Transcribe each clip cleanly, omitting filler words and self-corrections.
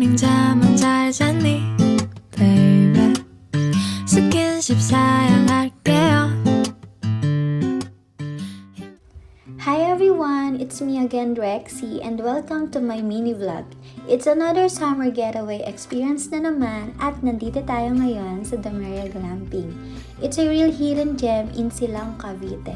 morning 잠은 잘 잤니 baby 스킨십 사양할게요. Hi everyone, it's me again Rexy and welcome to my mini vlog. It's another summer getaway experience na naman at nandito tayo ngayon sa Dameria Glamping. It's a real hidden gem in Silang, Cavite.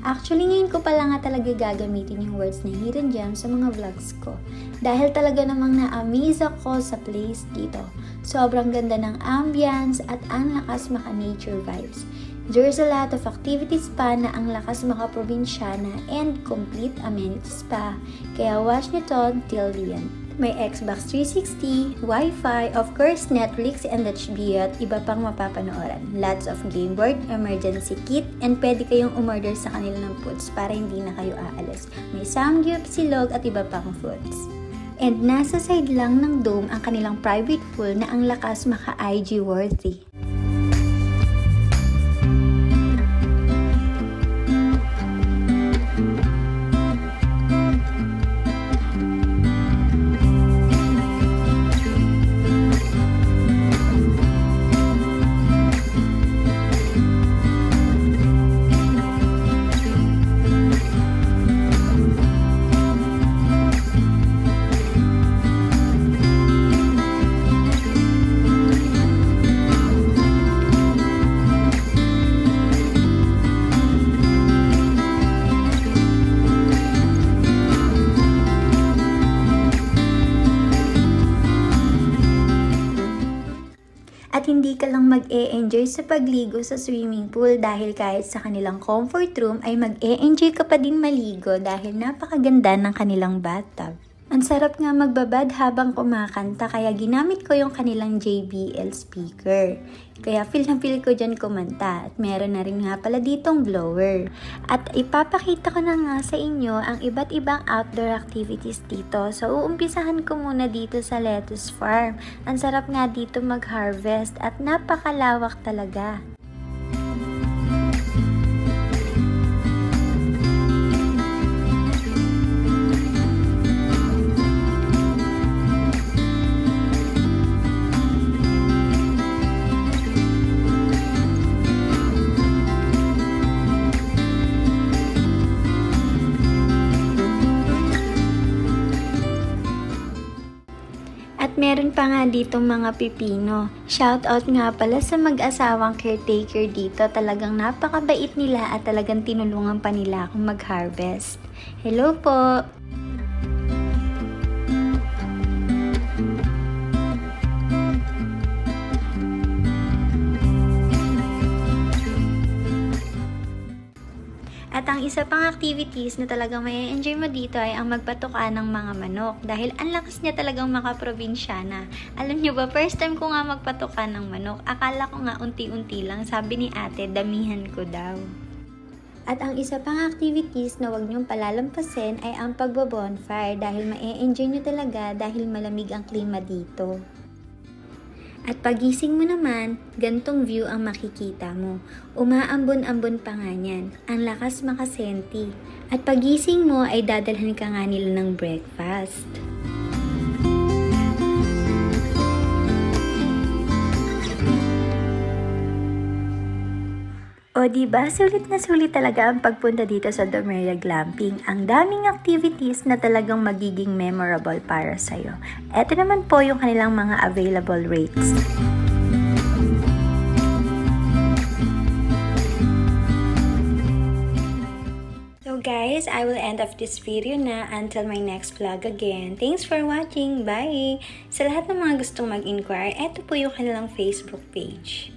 Actually, ngayon ko pala nga talaga gagamitin yung words na hidden gem sa mga vlogs ko. Dahil talaga namang na-amaze ako sa place dito. Sobrang ganda ng ambience at ang lakas maka-nature vibes. There's a lot of activities pa na ang lakas maka-probinsyana and complete amenities pa. Kaya watch nyo to till the end. May Xbox 360, Wi-Fi, of course Netflix and HBO at iba pang mapapanooran. Lots of game board, emergency kit, and pwede kayong umorder sa kanila ng foods para hindi na kayo aalis. May samgyup, silog at iba pang foods. And nasa side lang ng dome ang kanilang private pool na ang lakas maka-IG worthy. At hindi ka lang mag-e-enjoy sa pagligo sa swimming pool dahil kahit sa kanilang comfort room ay mag-e-enjoy ka pa din maligo dahil napakaganda ng kanilang bathtub. Ang sarap nga magbabad habang kumakanta kaya ginamit ko yung kanilang JBL speaker. Kaya feel na feel ko dyan kumanta at meron na rin nga pala ditong blower. At ipapakita ko na nga sa inyo ang iba't ibang outdoor activities dito. So uumpisahan ko muna dito sa lettuce farm. Ang sarap nga dito mag-harvest at napakalawak talaga. At meron pa nga ditong mga pipino. Shoutout nga pala sa mag-asawang caretaker dito. Talagang napakabait nila at talagang tinulungan pa nila akong mag-harvest. Hello po! At ang isa pang activities na talagang may enjoy mo dito ay ang magpatuka ng mga manok. Dahil ang lakas niya talagang makaprobinsyana. Alam niyo ba, first time ko nga magpatuka ng manok. Akala ko nga unti-unti lang. Sabi ni ate, damihan ko daw. At ang isa pang activities na huwag niyong palalampasin ay ang pagbo-bonfire. Dahil ma-enjoy niyo talaga dahil malamig ang klima dito. At pagising mo naman, gantong view ang makikita mo. Umaambon-ambon pa nga niyan. Ang lakas makasenti. At pagising mo ay dadalhan ka nga nila ng breakfast. O diba, sulit na sulit talaga ang pagpunta dito sa Dameria Glamping. Ang daming activities na talagang magiging memorable para sa'yo. Ito naman po yung kanilang mga available rates. So guys, I will end off this video na until my next vlog again. Thanks for watching. Bye! Sa lahat ng mga gustong mag-inquire, ito po yung kanilang Facebook page.